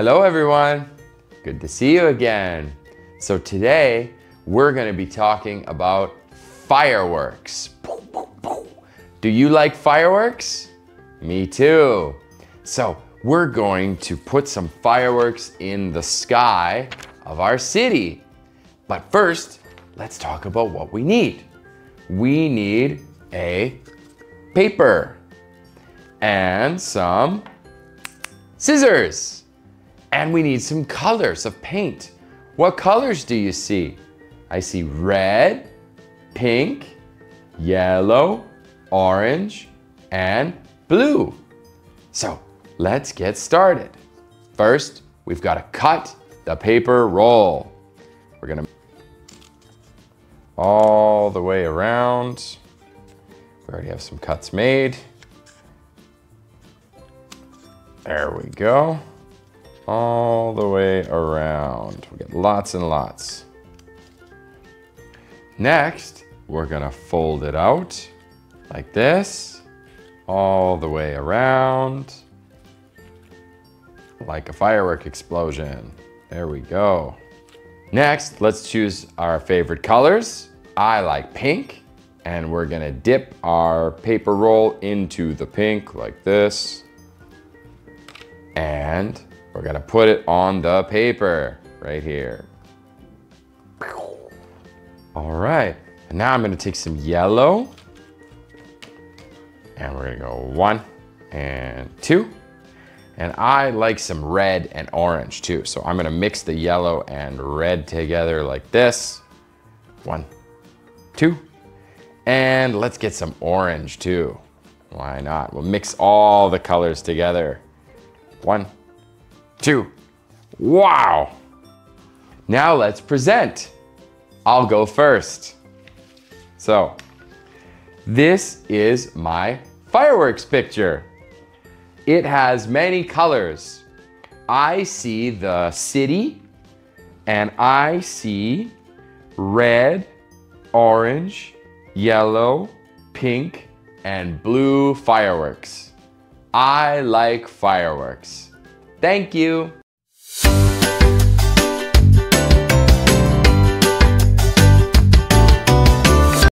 Hello everyone, good to see you again. So today we're going to be talking about fireworks. Do you like fireworks? Me too. So we're going to put some fireworks in the sky of our city. But first, let's talk about what we need. We need a paper and some scissors. And we need some colors of paint. What colors do you see? I see red, pink, yellow, orange, and blue. So let's get started. First, we've got to cut the paper roll. We're gonna all the way around. We already have some cuts made. There we go. All the way around. We get lots and lots. Next, we're gonna fold it out like this, all the way around, like a firework explosion. There we go. Next, let's choose our favorite colors. I like pink, and we're gonna dip our paper roll into the pink like this. And we're gonna put it on the paper right here. All right, and now I'm gonna take some yellow and we're gonna go 1 and 2. And I like some red and orange too. So I'm gonna mix the yellow and red together like this. 1, 2, and let's get some orange too. Why not? We'll mix all the colors together. 1, 2, wow! Now let's present. I'll go first. So, this is my fireworks picture. It has many colors. I see the city, and I see red, orange, yellow, pink, and blue fireworks. I like fireworks. Thank you.